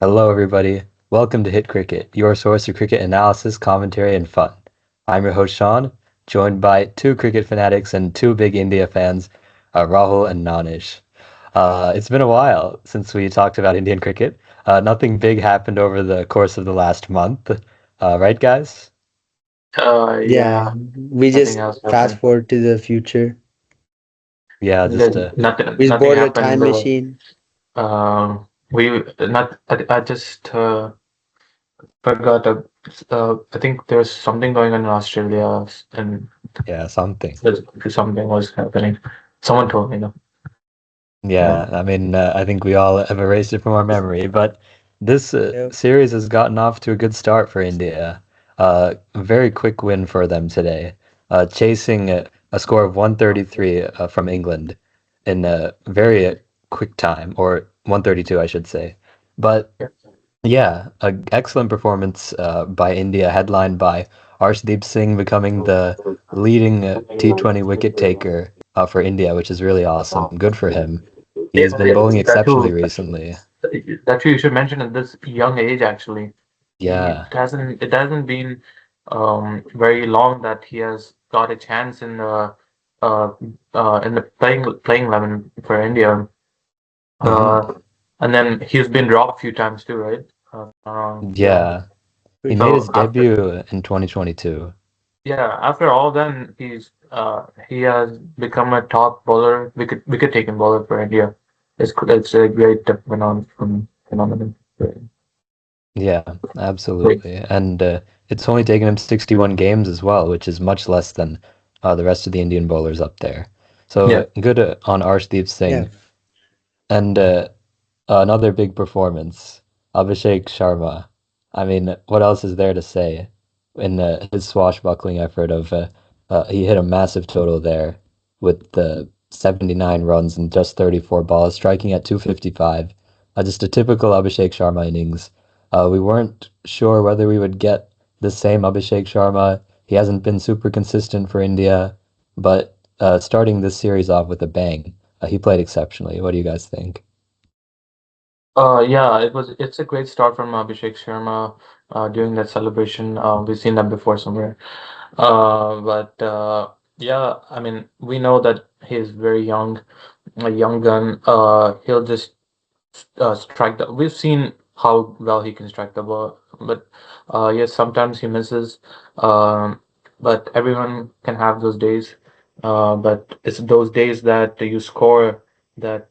Hello, everybody. Welcome to Hit Cricket, your source of cricket analysis, commentary, and fun. I'm your host, Sean, joined by two cricket fanatics and two big India fans, Rahul and Nanish. It's been a while since we talked about Indian cricket. Nothing big happened over the course of the last month, right, guys? Yeah, Yeah, we nothing just else fast happened. forward to the future. Yeah, just We just Nothing boarded a happened. time machine. We not. I just forgot. I think there's something going on in Australia, and yeah, something. there's something was happening. Someone told me though. Yeah. Yeah, I mean, I think we all have erased it from our memory, but this Yep. series has gotten off to a good start for India. A very quick win for them today, chasing a score of 133 from England in a very quick time, or 132, I should say. But yeah, an excellent performance by India, headlined by Arshdeep Singh becoming the leading T20 wicket taker for India, which is really awesome. Good for him. He has been bowling That exceptionally too. recently. That too. You should mention at this young age. Actually, Yeah. it hasn't been very long that he has got a chance uh, in the playing 11 for India. hmm Uh, and then he's been dropped a few times too, right? Yeah. Yeah. He Pretty made sure. So his after debut in 2022. after all, then he has become a top bowler, wicket taking bowler for India. It's a great phenomenon. Yeah, Great. absolutely. And it's only taken him 61 games as well, which is much less than the rest of the Indian bowlers up there. So Yeah. good on Arshdeep Yeah. Singh. And another big performance, Abhishek Sharma. I mean, what else is there to say in his swashbuckling effort of he hit a massive total there with the 79 runs and just 34 balls, striking at 255. Just a typical Abhishek Sharma innings. We weren't sure whether we would get the same Abhishek Sharma. He hasn't been super consistent for India, but starting this series off with a bang, he played exceptionally. What do you guys think? Yeah, it's a great start from Abhishek Sharma during that celebration. We've seen that before somewhere. But yeah, I mean, we know that he's very young, a young gun. He'll just strike the. We've seen how well he can strike the ball, but yes, sometimes he misses. Um, but everyone can have those days. But it's those days that you score that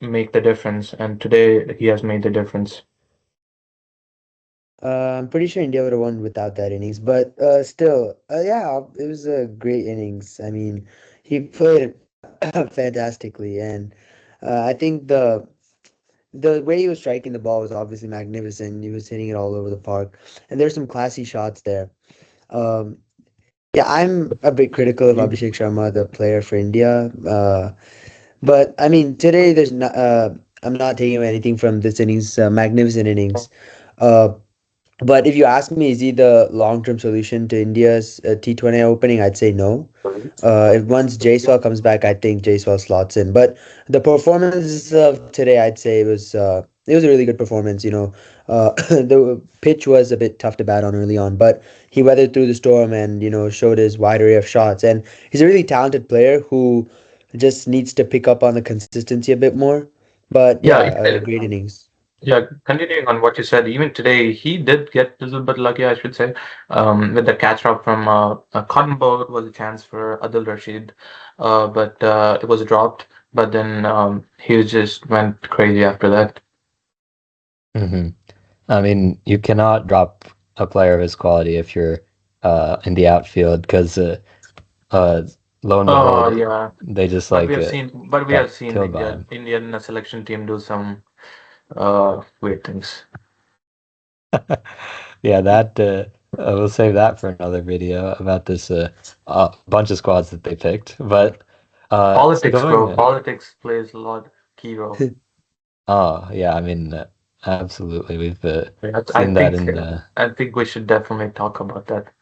make the difference. And today he has made the difference. I'm pretty sure India would have won without that innings, but still, yeah, it was a great innings. I mean, he played fantastically, and I think the way he was striking the ball was obviously magnificent. He was hitting it all over the park, and there's some classy shots there. Um, yeah, I'm a bit critical of Abhishek Sharma, the player for India. But I mean, today there's not. I'm not taking away anything from this innings, magnificent innings. Uh, but if you ask me, is he the long-term solution to India's T20 opening? I'd say no. If once Jaiswal comes back, I think Jaiswal slots in. But the performance of today, I'd say it was a really good performance. The pitch was a bit tough to bat on early on, but he weathered through the storm and showed his wide array of shots. And he's a really talented player who just needs to pick up on the consistency a bit more. But Yeah, yeah, great innings. yeah, continuing on what you said, even today he did get a little bit lucky, I should say, with the catch drop from Cotton Ball was a chance for Adil Rashid, but it was dropped. But then he just went crazy after that. hmm I mean, you cannot drop a player of his quality if you're in the outfield because uh, lo and Oh behold, yeah, they just but like we have got seen killed by him. Indian selection team do some weird things. Yeah, that we'll save that for another video about this bunch of squads that they picked. But Politics, going, bro. Politics plays a lot key role. oh yeah, I mean, absolutely, we've Yeah, seen that in. I think we should definitely talk about that.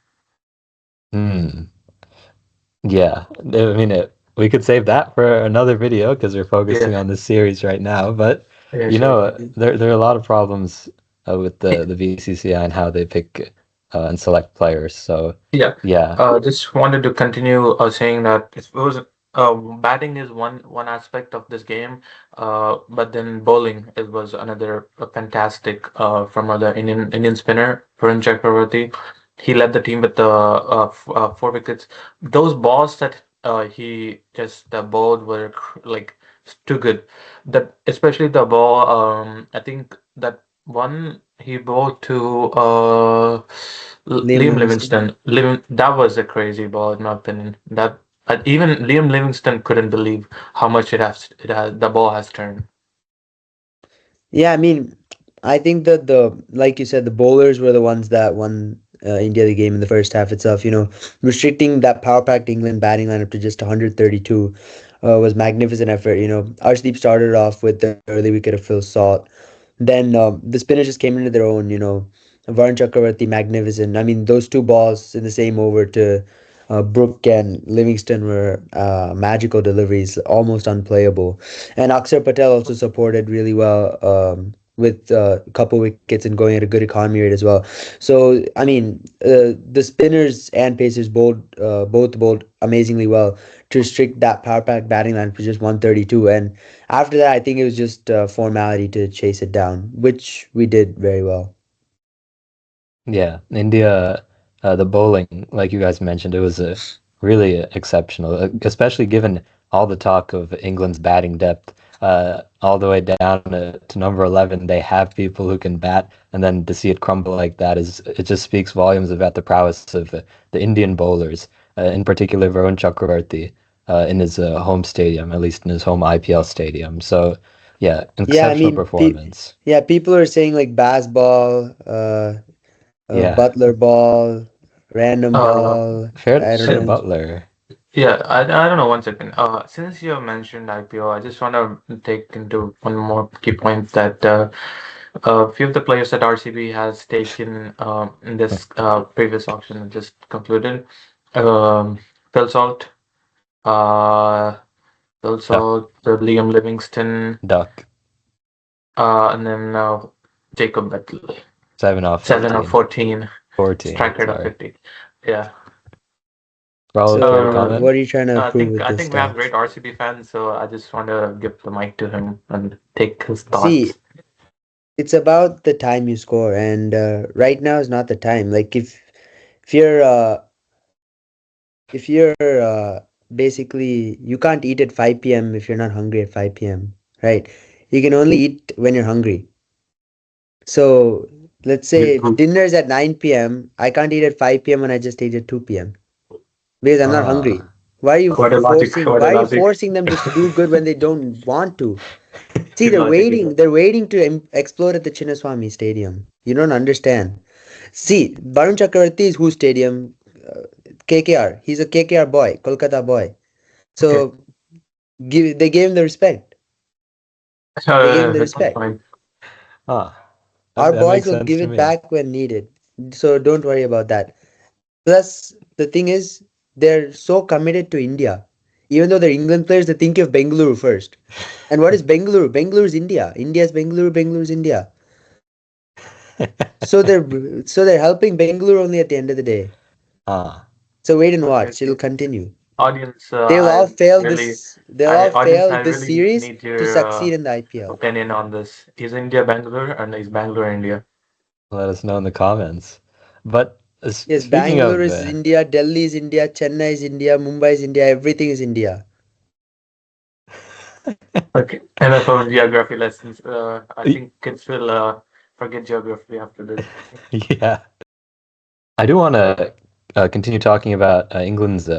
Hmm. Yeah, I mean, we could save that for another video because we're Yeah. focusing on this series right now. But Yeah, You sure. know, there are a lot of problems with the BCCI and how they pick and select players. So Yeah, yeah, just wanted to continue saying that it was batting is one aspect of this game, but then bowling it was another fantastic from the Indian spinner Varun Chakravarthy. He led the team with the 4 wickets. Those balls that he just bowled were like too good. That especially the ball. I think that one he bowled to Liam Liam Livingston. Livingston. That was a crazy ball in my opinion. That even Liam Livingston couldn't believe how much the ball has turned. Yeah, I mean, I think that the like you said, the bowlers were the ones that won India the game in the first half itself. Restricting that power packed England batting lineup to just 132 was magnificent effort. Arshdeep started off with the early wicket of Phil Salt. Then the spinners just came into their own. Varun Chakravarthy, magnificent. I mean, those two balls in the same over to Brook and Livingston were magical deliveries, almost unplayable. And Akshar Patel also supported really well with a couple wickets and going at a good economy rate as well. So, I mean, the spinners and pacers both bowled amazingly well to restrict that power pack batting line for just 132. And after that, I think it was just formality to chase it down, which we did very well. yeah, India, the bowling, like you guys mentioned, it was really exceptional, especially given all the talk of England's batting depth, all the way down to number 11. They have people who can bat, and then to see it crumble like that is it just speaks volumes about the prowess of the Indian bowlers, in particular Varun Chakravarthi, in his home stadium, at least in his home IPL stadium. So, yeah, Yeah, I exceptional mean, performance. yeah, people are saying like Baz ball, Yeah, Butler ball, random Uh, ball. I don't fair know. Butler. yeah, I don't know. 1 second. Since you have mentioned IPO, I just want to take into one more key point that a few of the players that RCB has taken in this previous auction that just concluded, um, Phil Salt, uh, Phil Duck, Salt, Liam Livingston, duck. and then Jacob Battle, 7 off 14. 7 or 14, 14, strike rate of sorry. 50. Yeah. Raul, care to So, comment? what are you trying to prove with I this think we have stats? great RCB fans, so I just want to give the mic to him and take his thoughts. See, it's about the time you score, and right now is not the time. Like if you're if you're basically you can't eat at 5 p.m. if you're not hungry at 5 p.m. Right? You can only eat when you're hungry. So let's say if dinner is at 9 p.m., I can't eat at 5 p.m. when I just ate at 2 p.m. because I'm not hungry. Ah, What a logic! What a Why are you logic! forcing them to do good when they don't want to? See, Good logic. Good logic. they're waiting to explode at the Chinnaswamy Stadium. You don't understand. See, Varun Chakravarti is whose stadium? KKR. He's a KKR boy, Kolkata boy. Okay. So they gave him the respect. They gave him the respect. Fine. ah, Our that boys makes will sense give to it me. back when needed. So don't worry about that. Plus, the thing is, they're so committed to India. Even though they're England players, they think of Bengaluru first. And what is Bengaluru? Bengaluru is India. India's Bengaluru, Bengaluru's India. So they're helping Bengaluru only at the end of the day. Ah, So wait and Okay. watch. It'll continue. Audience, They'll all fail this. They'll all audience, I fail this really series need to your succeed in the IPL. opinion on this. Is India Bangalore and is Bangalore India? let us know in the comments. But Yes, speaking Bangalore of, is India, Delhi is India, Chennai is India, Mumbai is India. Everything is India. Okay. Enough of geography lessons. I think kids will forget geography after this. yeah, I do want to continue talking about England's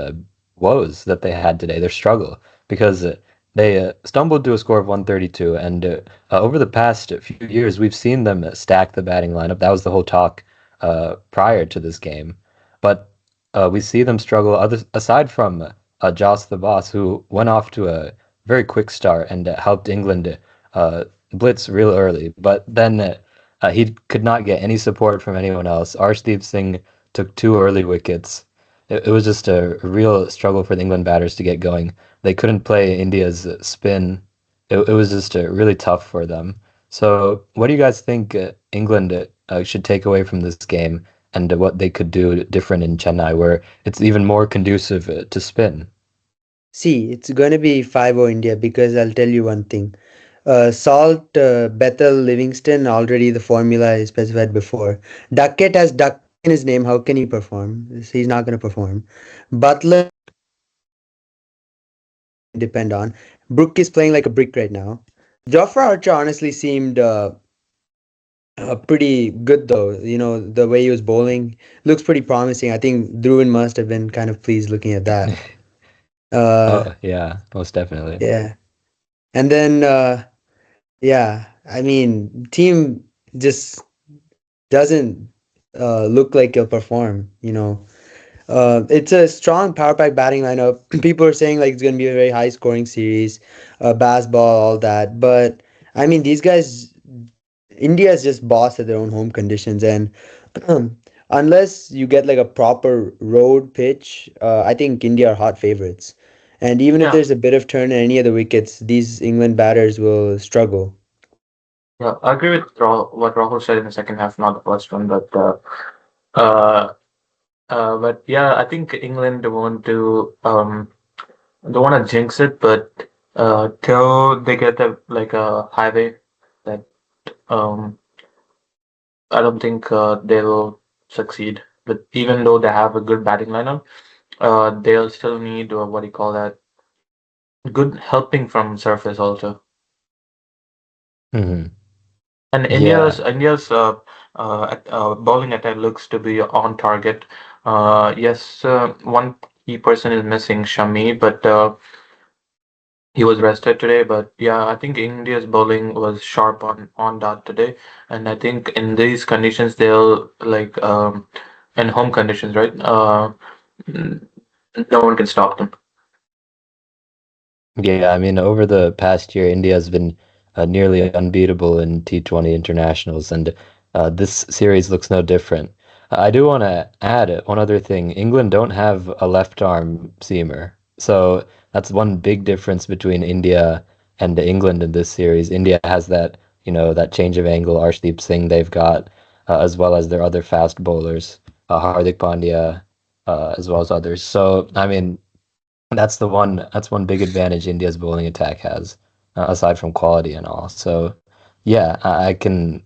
woes that they had today, their struggle, because they stumbled to a score of 132. And over the past few years, we've seen them stack the batting lineup. That was the whole talk prior to this game. But we see them struggle, aside from Joss the Boss, who went off to a very quick start and helped England blitz real early. But then he could not get any support from anyone else. Arshdeep Singh took 2 early wickets. It was just a real struggle for the England batters to get going. They couldn't play India's spin, it was just really tough for them. So, what do you guys think England should take away from this game, and what they could do different in Chennai, where it's even more conducive to spin? See, it's going to be 5-0 India because I'll tell you one thing. Salt, Bethel, Livingston, already the formula is specified before. Duckett has Duck in his name. How can he perform? He's not going to perform. Butler depend on. Brook is playing like a brick right now. Jofra Archer honestly seemed pretty good though. You know, the way he was bowling looks pretty promising. I think Dhruvan must have been kind of pleased looking at that. Uh, Oh, yeah, most definitely. yeah. And then, yeah, I mean, team just doesn't look like it'll perform, you know. It's a strong power pack batting lineup. People are saying like it's going to be a very high scoring series, baseball, all that. But I mean, these guys, India is just boss at their own home conditions, and unless you get like a proper road pitch, I think India are hot favorites. And even if Yeah, there's a bit of turn in any of the wickets, these England batters will struggle. yeah, I agree with what Rahul said in the second half, not the first one, uh, but yeah, I think England want to don't want to jinx it, but till they get a highway that um I don't think they will succeed. But even though they have a good batting lineup, they'll still need what do you call that? Good helping from surface also. Hmm. And Yeah. India's bowling attack looks to be on target. Yes, one key person is missing, Shami, but he was rested today. But yeah, I think India's bowling was sharp on that today, and I think in these conditions they'll in home conditions, right? Mm, no one can stop them. Yeah, I mean, over the past year, India has been nearly unbeatable in T20 internationals, and this series looks no different. I do want to add one other thing. England don't have a left arm seamer, so that's one big difference between India and England in this series. India has that, that change of angle, Arshdeep Singh they've got, as well as their other fast bowlers, Hardik Pandya, as well as others. So, I mean, that's one big advantage India's bowling attack has, aside from quality and all. So, yeah, I can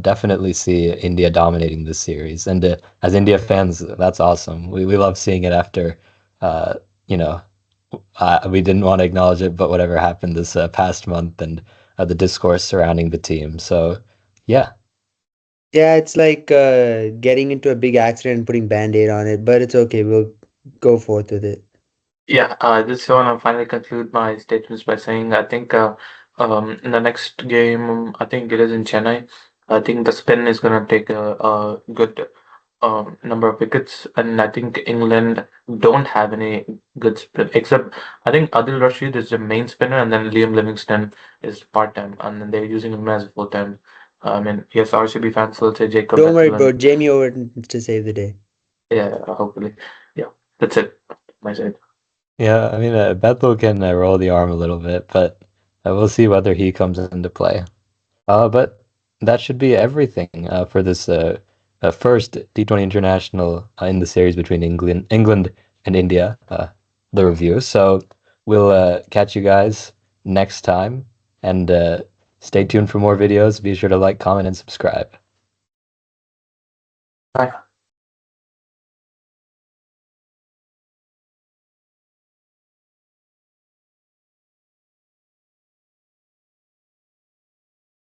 definitely see India dominating this series. And as India fans, that's awesome. We love seeing it after, uh, you know, we didn't want to acknowledge it, but whatever happened this past month and the discourse surrounding the team. So, yeah. Yeah, it's like getting into a big accident and putting band-aid on it, but it's okay. We'll go forth with it. Yeah, just want to finally conclude my statements by saying I think in the next game, I think it is in Chennai. I think the spin is going to take a good number of wickets, and I think England don't have any good spin except I think Adil Rashid is the main spinner, and then Liam Livingston is part time, and then they're using him as full time. I mean, yes, RCB fans will say Jacob Don't worry, Bethel, bro. and Jamie Overton to save the day. yeah, hopefully, yeah, that's it. My side. Yeah, I mean, Bethel can roll the arm a little bit, but we'll see whether he comes into play. But that should be everything for this first T20 international in the series between England and India, the review. So we'll catch you guys next time, and stay tuned for more videos. Be sure to like, comment, and subscribe. Bye.